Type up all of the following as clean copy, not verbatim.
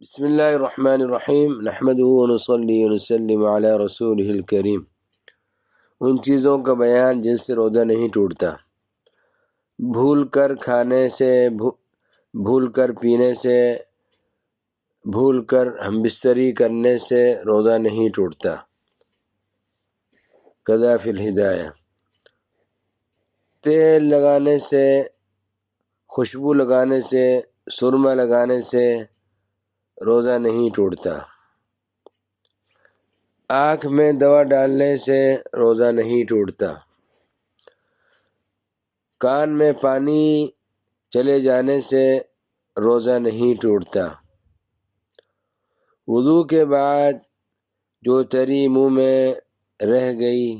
بسم اللہ الرحمن الرحیم نحمدہ ونصلی ونسلم علی رسولہ الکریم۔ ان چیزوں کا بیان جن سے روزہ نہیں ٹوٹتا۔ بھول کر کھانے سے، بھول کر پینے سے، بھول کر ہم بستری کرنے سے روزہ نہیں ٹوٹتا۔ قضا فی الہدایہ۔ تیل لگانے سے، خوشبو لگانے سے، سرما لگانے سے روزہ نہیں ٹوٹتا۔ آنکھ میں دوا ڈالنے سے روزہ نہیں ٹوٹتا۔ کان میں پانی چلے جانے سے روزہ نہیں ٹوٹتا۔ وضو کے بعد جو تری منہ میں رہ گئی،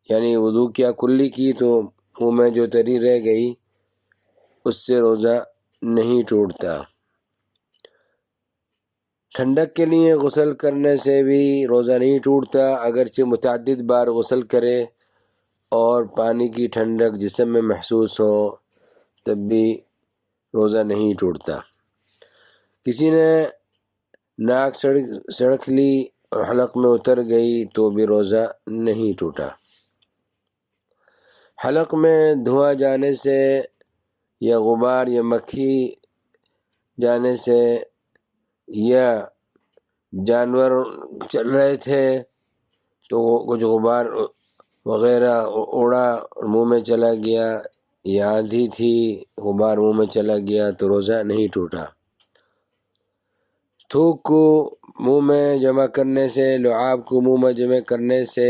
یعنی وضو کیا کلی کی تو منہ میں جو تری رہ گئی اس سے روزہ نہیں ٹوٹتا۔ ٹھنڈک کے لیے غسل کرنے سے بھی روزہ نہیں ٹوٹتا، اگرچہ متعدد بار غسل کرے اور پانی کی ٹھنڈک جسم میں محسوس ہو تب بھی روزہ نہیں ٹوٹتا۔ کسی نے ناک سڑک لی اور حلق میں اتر گئی تو بھی روزہ نہیں ٹوٹا۔ حلق میں دھواں جانے سے یا غبار یا مکھی جانے سے یا جانور چل رہے تھے تو کچھ غبار وغیرہ اڑا اور منہ میں چلا گیا، یا آندھی تھی غبار منہ میں چلا گیا تو روزہ نہیں ٹوٹا۔ تھوک کو منہ میں جمع کرنے سے، لعاب کو منہ میں جمع کرنے سے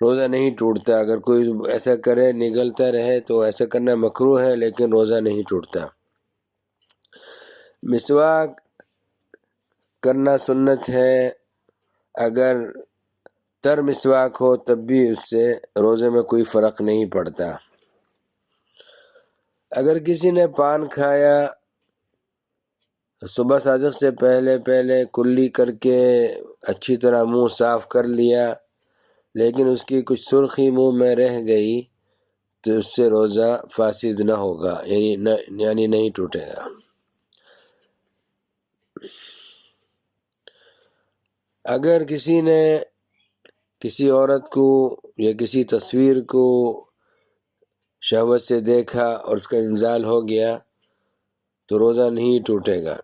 روزہ نہیں ٹوٹتا۔ اگر کوئی ایسا کرے نگلتا رہے تو ایسا کرنا مکروہ ہے، لیکن روزہ نہیں ٹوٹتا۔ مسواک کرنا سنت ہے، اگر تر مسواک ہو تب بھی اس سے روزے میں کوئی فرق نہیں پڑتا۔ اگر کسی نے پان کھایا، صبح صادق سے پہلے کلی کر کے اچھی طرح منہ صاف کر لیا، لیکن اس کی کچھ سرخی منہ میں رہ گئی تو اس سے روزہ فاسد نہ ہوگا، یعنی نہیں ٹوٹے گا۔ اگر کسی نے کسی عورت کو یا کسی تصویر کو شہوت سے دیکھا اور اس کا انزال ہو گیا تو روزہ نہیں ٹوٹے گا۔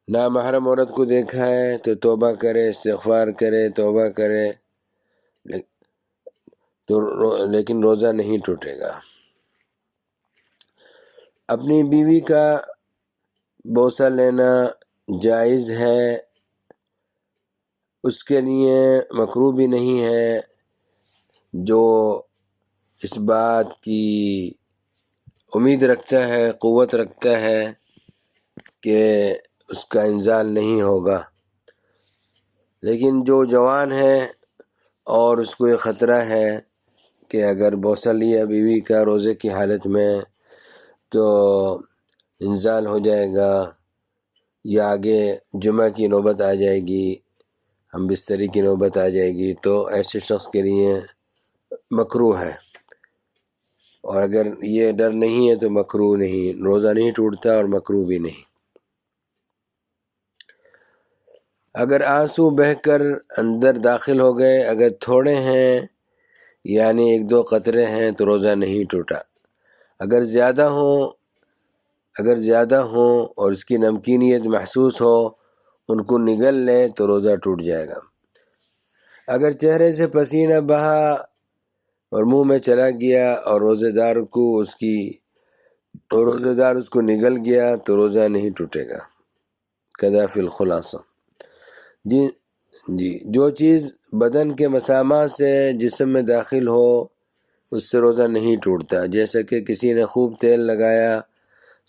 نامحرم عورت کو دیکھا ہے تو توبہ کرے، استغفار کرے، توبہ کرے، لیکن روزہ نہیں ٹوٹے گا۔ اپنی بیوی کا بوسہ لینا جائز ہے، اس کے لیے مکروہ بھی نہیں ہے جو اس بات کی امید رکھتا ہے، قوت رکھتا ہے کہ اس کا انزال نہیں ہوگا۔ لیکن جو جوان ہے اور اس کو یہ خطرہ ہے کہ اگر بوسہ لیا بیوی کا روزے کی حالت میں تو انزال ہو جائے گا یا آگے جمعہ کی نوبت آ جائے گی، ہم بستری کی نوبت آ جائے گی، تو ایسے شخص کے لیے مکروہ ہے۔ اور اگر یہ ڈر نہیں ہے تو مکروہ نہیں، روزہ نہیں ٹوٹتا اور مکروہ بھی نہیں۔ اگر آنسو بہہ کر اندر داخل ہو گئے، اگر تھوڑے ہیں یعنی ایک دو قطرے ہیں تو روزہ نہیں ٹوٹا۔ اگر زیادہ ہوں اور اس کی نمکینیت محسوس ہو، ان کو نگل لے تو روزہ ٹوٹ جائے گا۔ اگر چہرے سے پسینہ بہا اور منہ میں چلا گیا اور روزے دار اس کو نگل گیا تو روزہ نہیں ٹوٹے گا۔ قضا فی الخلاصہ۔ جو چیز بدن کے مسامات سے جسم میں داخل ہو اس سے روزہ نہیں ٹوٹتا، جیسا کہ کسی نے خوب تیل لگایا،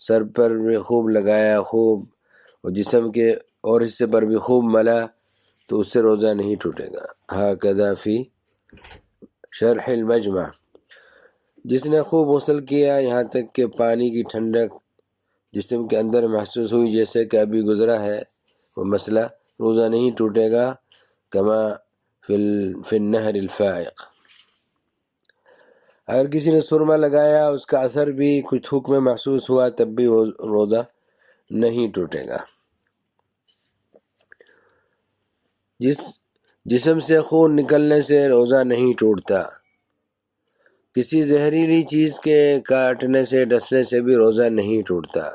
سر پر بھی خوب لگایا اور جسم کے اور حصے پر بھی خوب ملا تو اس سے روزہ نہیں ٹوٹے گا۔ ہاکذا فی شرح المجمع۔ جس نے خوب غسل کیا یہاں تک کہ پانی کی ٹھنڈک جسم کے اندر محسوس ہوئی، جیسے کہ ابھی گزرا ہے وہ مسئلہ، روزہ نہیں ٹوٹے گا، کما فی النہر الفائق۔ اگر کسی نے سرما لگایا، اس کا اثر بھی کچھ تھوک میں محسوس ہوا تب بھی روزہ نہیں ٹوٹے گا۔ جسم سے خون نکلنے سے روزہ نہیں ٹوٹتا، کسی زہریلی چیز کے کاٹنے سے ڈسنے سے بھی روزہ نہیں ٹوٹتا،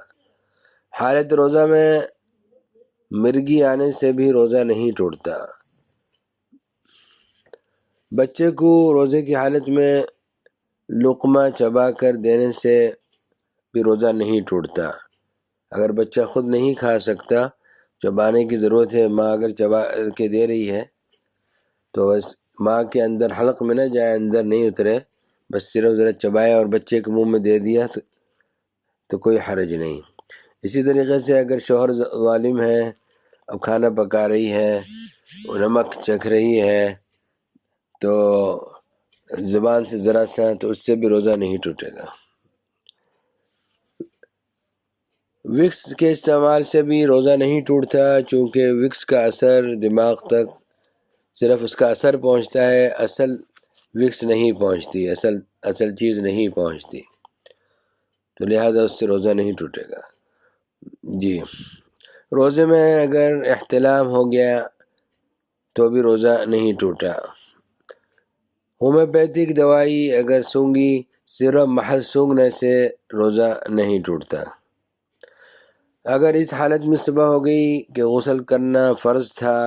حالت روزہ میں مرگی آنے سے بھی روزہ نہیں ٹوٹتا، بچے کو روزے کی حالت میں لقمہ چبا کر دینے سے بھی روزہ نہیں ٹوٹتا۔ اگر بچہ خود نہیں کھا سکتا، چبانے کی ضرورت ہے، ماں اگر چبا کے دے رہی ہے تو بس ماں کے اندر حلق میں نہ جائے، اندر نہیں اترے، بس صرف ذرا چبایا اور بچے کے منہ میں دے دیا تو کوئی حرج نہیں۔ اسی طریقے سے اگر شوہر ظالم ہے، اب کھانا پکا رہی ہے، نمک چکھ رہی ہے تو زبان سے ذرا سا، تو اس سے بھی روزہ نہیں ٹوٹے گا۔ وکس کے استعمال سے بھی روزہ نہیں ٹوٹتا، چونکہ وکس کا اثر دماغ تک صرف اس کا اثر پہنچتا ہے، اصل وکس نہیں پہنچتی، اصل چیز نہیں پہنچتی، تو لہذا اس سے روزہ نہیں ٹوٹے گا۔ جی، روزے میں اگر احتلام ہو گیا تو بھی روزہ نہیں ٹوٹا۔ ہومیوپیتھک دوائی اگر سونگھی، صرف محض سونگھنے سے روزہ نہیں ٹوٹتا۔ اگر اس حالت میں صبح ہو گئی کہ غسل کرنا فرض تھا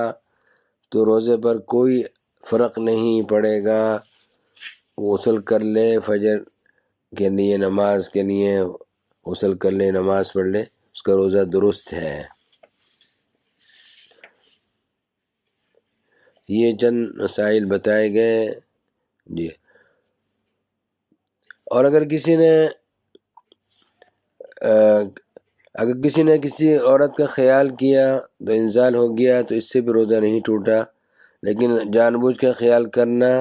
تو روزے پر کوئی فرق نہیں پڑے گا، غسل کر لے، فجر کے لیے نماز کے لیے غسل کر لے، نماز پڑھ لے، اس کا روزہ درست ہے۔ یہ چند مسائل بتائے گئے۔ جی، اور اگر کسی نے کسی عورت کا خیال کیا تو انزال ہو گیا تو اس سے بھی روزہ نہیں ٹوٹا، لیکن جان بوجھ کے خیال کرنا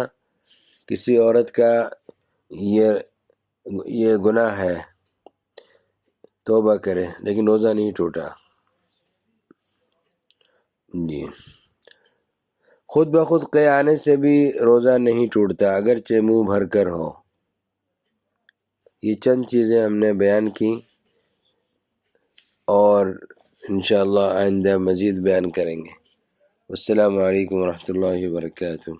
کسی عورت کا یہ گناہ ہے، توبہ کرے، لیکن روزہ نہیں ٹوٹا۔ جی، خود بخود قے آنے سے بھی روزہ نہیں ٹوٹتا، اگرچہ منہ بھر کر ہو۔ یہ چند چیزیں ہم نے بیان کی اور انشاءاللہ آئندہ مزید بیان کریں گے۔ السلام علیکم ورحمۃ اللہ وبرکاتہ۔